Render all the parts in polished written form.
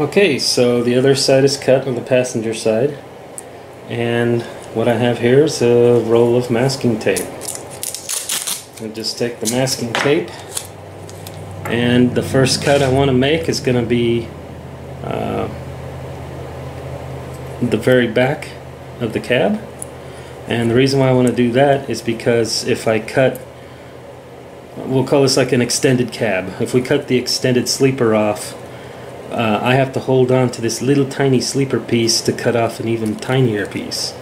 Okay, so the other side is cut on the passenger side, and what I have here is a roll of masking tape. I'll just take the masking tape, and the first cut I want to make is going to be the very back of the cab. And the reason why I want to do that is because if I cut, we'll call this like an extended cab, if we cut the extended sleeper off, I have to hold on to this little tiny sleeper piece to cut off an even tinier piece,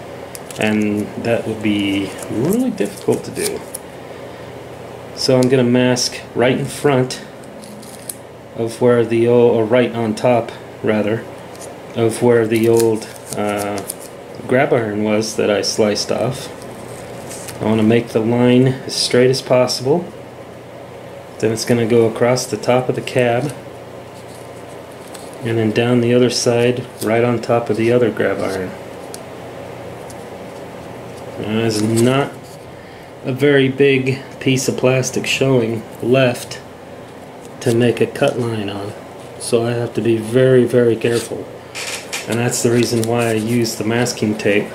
and that would be really difficult to do. So I'm going to mask right in front of where the old, or right on top rather, of where the old grab iron was that I sliced off. I want to make the line as straight as possible. Then it's going to go across the top of the cab, and then down the other side, right on top of the other grab iron. There's not a very big piece of plastic showing left to make a cut line on, so I have to be very, very careful. And that's the reason why I use the masking tape,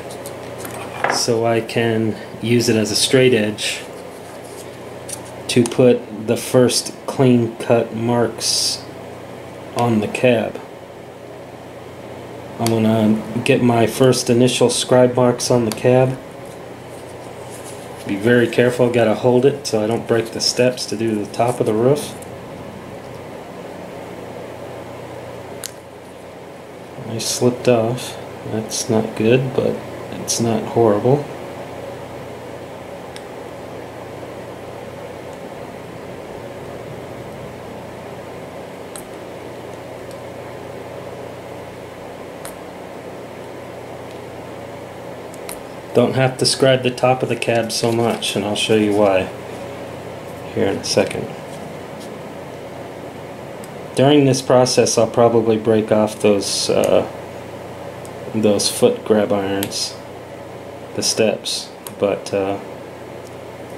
so I can use it as a straight edge to put the first clean cut marks on the cab. I'm gonna get my first initial scribe marks on the cab. Be very careful, gotta hold it so I don't break the steps to do the top of the roof. I slipped off. That's not good, but it's not horrible. Don't have to scribe the top of the cab so much, and I'll show you why here in a second. During this process I'll probably break off those foot grab irons, the steps, but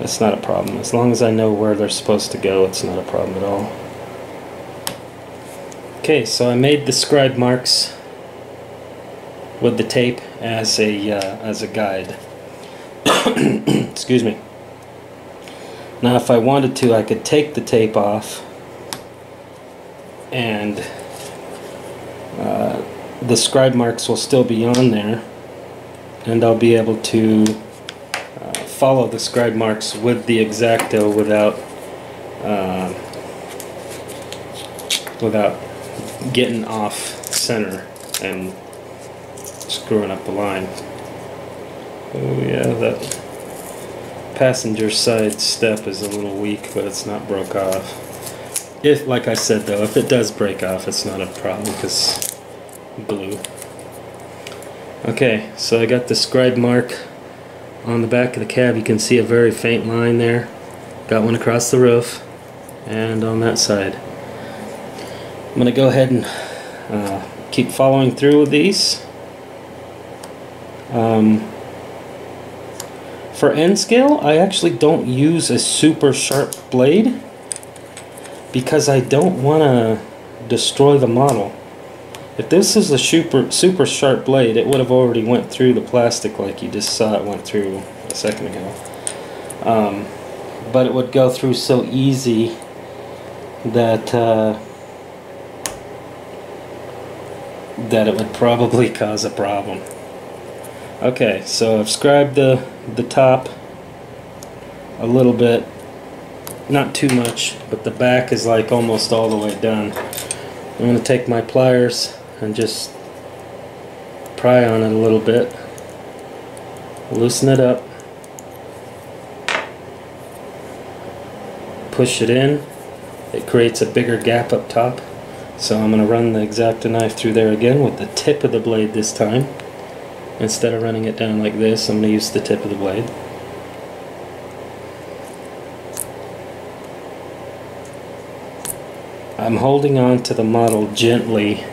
that's not a problem. As long as I know where they're supposed to go, it's not a problem at all. Okay, so I made the scribe marks with the tape as a guide. Excuse me. Now if I wanted to, I could take the tape off, and the scribe marks will still be on there, and I'll be able to follow the scribe marks with the X-Acto without getting off center and screwing up the line. Oh yeah, that passenger side step is a little weak, but it's not broke off. If, like I said though, if it does break off, it's not a problem because glue. Okay, so I got the scribe mark on the back of the cab. You can see a very faint line there. Got one across the roof and on that side. I'm going to go ahead and keep following through with these. For end scale, I actually don't use a super sharp blade because I don't want to destroy the model. If this is a super sharp blade, it would have already went through the plastic like you just saw it went through a second ago. But it would go through so easy that that it would probably cause a problem. Okay, so I've scribed the top a little bit, not too much, but the back is like almost all the way done. I'm going to take my pliers and just pry on it a little bit, loosen it up, push it in. It creates a bigger gap up top, so I'm going to run the X-Acto knife through there again with the tip of the blade this time. Instead of running it down like this, I'm going to use the tip of the blade. I'm holding on to the model gently,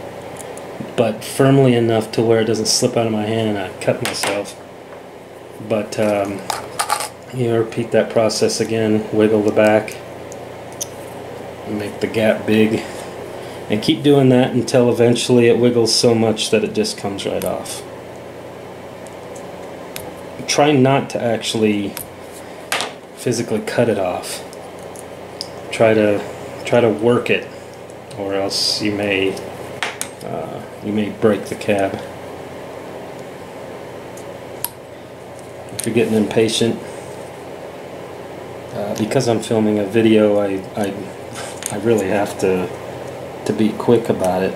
but firmly enough to where it doesn't slip out of my hand and I cut myself. But you repeat that process again, wiggle the back, make the gap big, And keep doing that until eventually it wiggles so much that it just comes right off. Try not to actually physically cut it off. Try to work it, or else you may break the cab. If you're getting impatient, because I'm filming a video, I really have to be quick about it.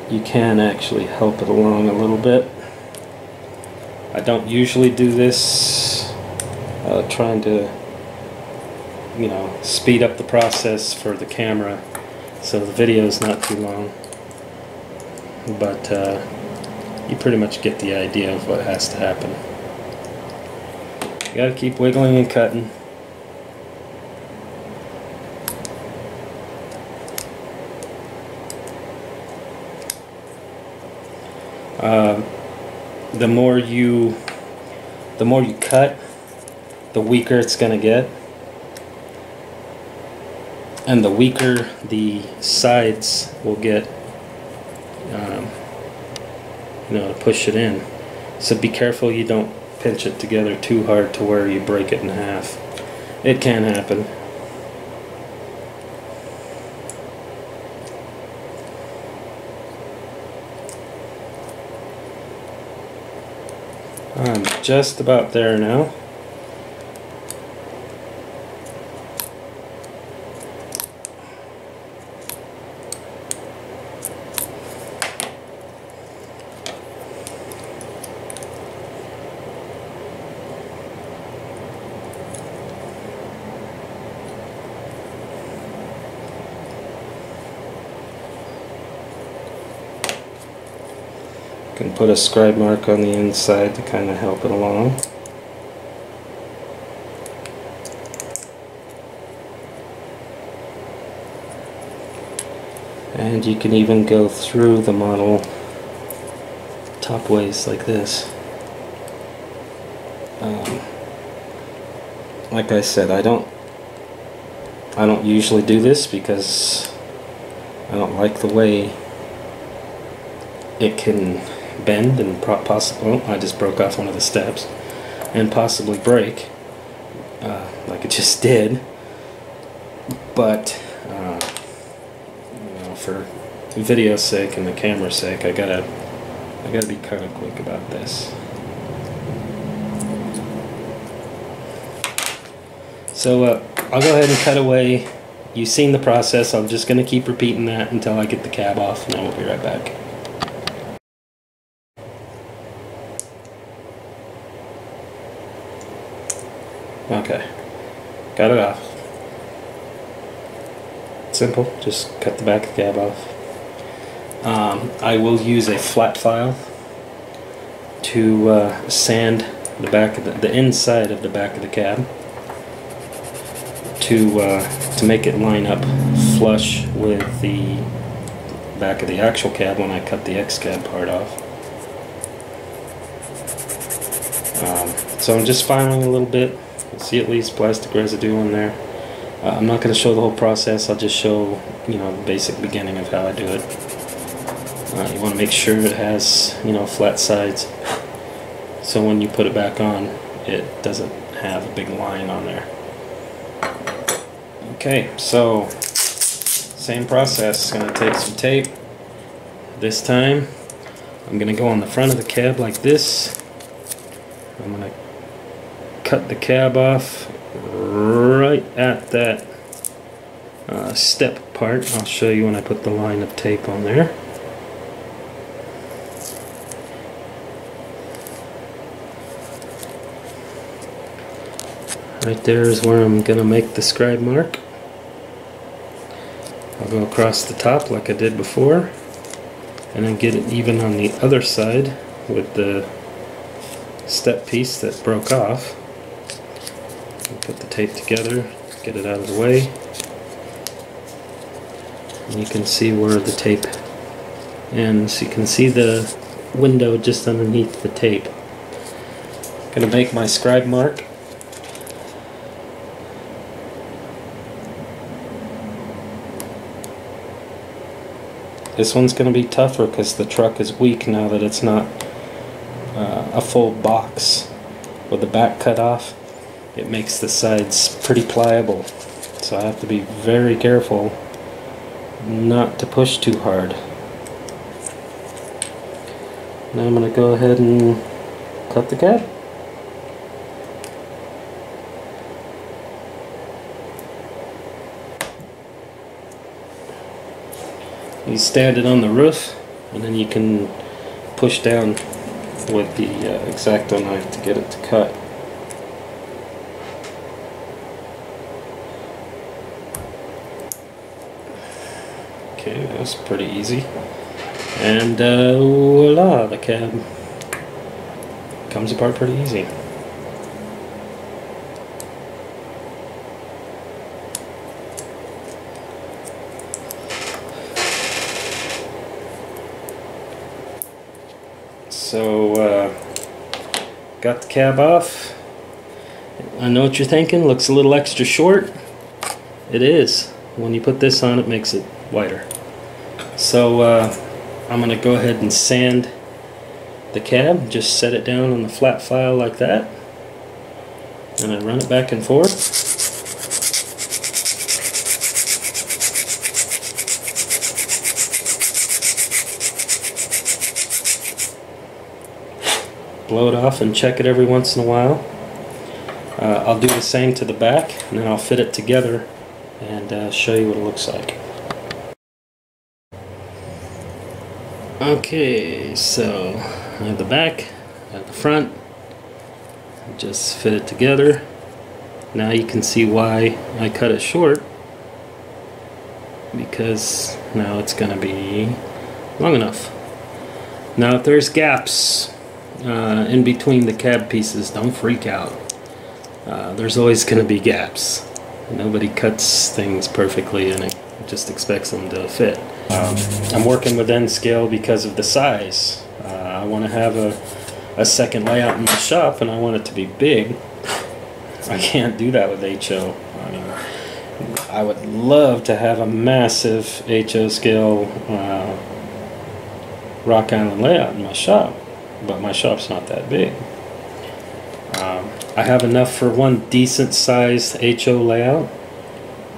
You can actually help it along a little bit. I don't usually do this, trying to, you know, speed up the process for the camera so the video is not too long. But you pretty much get the idea of what has to happen. You gotta keep wiggling and cutting. The more you cut, the weaker it's gonna get, and the weaker the sides will get, you know, to push it in. So be careful you don't pinch it together too hard to where you break it in half. It can happen. I'm just about there now. Can put a scribe mark on the inside to kind of help it along. And you can even go through the model top ways like this. Like I said, I don't usually do this because I don't like the way it can bend and possibly, I just broke off one of the steps, and possibly break, like it just did. But you know, for video's sake and the camera's sake, I gotta be kind of quick about this. So I'll go ahead and cut away. You've seen the process. I'm just gonna keep repeating that until I get the cab off, and then we'll be right back. Okay, got it off. Simple, just cut the back of the cab off. I will use a flat file to sand the back of the inside of the back of the cab to make it line up flush with the back of the actual cab when I cut the X-cab part off. So I'm just filing a little bit. See at least plastic residue in there. I'm not going to show the whole process. I'll just show, you know, the basic beginning of how I do it. You want to make sure it has, you know, flat sides, so when you put it back on, it doesn't have a big line on there. Okay, so same process. Going to take some tape. This time, I'm going to go on the front of the cab like this. I'm going to cut the cab off right at that step part. I'll show you when I put the line of tape on there. Right there is where I'm going to make the scribe mark. I'll go across the top like I did before, and then get it even on the other side with the step piece that broke off. Put the tape together, get it out of the way, and you can see where the tape ends. You can see the window just underneath the tape. I'm going to make my scribe mark. This one's going to be tougher because the truck is weak now that it's not a full box. With the back cut off, it makes the sides pretty pliable. So I have to be very careful not to push too hard. Now I'm going to go ahead and cut the cab. You stand it on the roof, and then you can push down with the X-Acto knife to get it to cut. Okay, that's pretty easy. And voila, the cab comes apart pretty easy. So, got the cab off. I know what you're thinking, looks a little extra short. It is. When you put this on, it makes it wider. So, I'm going to go ahead and sand the cab. Just set it down on the flat file like that. And I run it back and forth. Blow it off and check it every once in a while. I'll do the same to the back, and then I'll fit it together and show you what it looks like. Okay, so I have the back, I have the front, just fit it together. Now you can see why I cut it short, because now it's going to be long enough. Now if there's gaps in between the cab pieces, don't freak out. There's always going to be gaps. Nobody cuts things perfectly and it just expects them to fit. I'm working with N scale because of the size. I want to have a second layout in my shop, and I want it to be big. I can't do that with HO. I mean, I would love to have a massive HO scale Rock Island layout in my shop, but my shop's not that big. I have enough for one decent sized HO layout,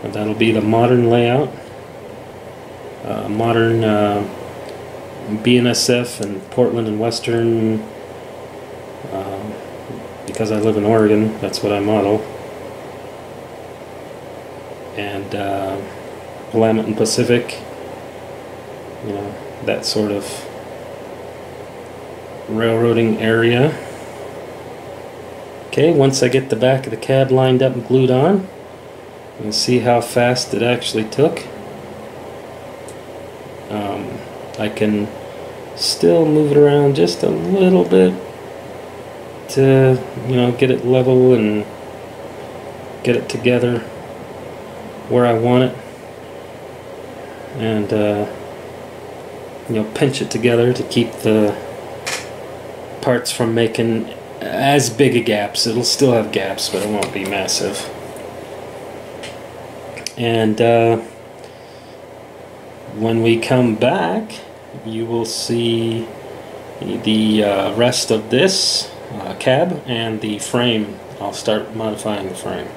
and that'll be the modern layout. Modern BNSF and Portland and Western, because I live in Oregon, that's what I model. And Willamette and Pacific, you know, that sort of railroading area. Okay, once I get the back of the cab lined up and glued on, you can see how fast it actually took. I can still move it around just a little bit to, you know, get it level and get it together where I want it, and you know, pinch it together to keep the parts from making as big a gaps. It'll still have gaps, but it won't be massive. And when we come back, you will see the rest of this cab and the frame. I'll start modifying the frame.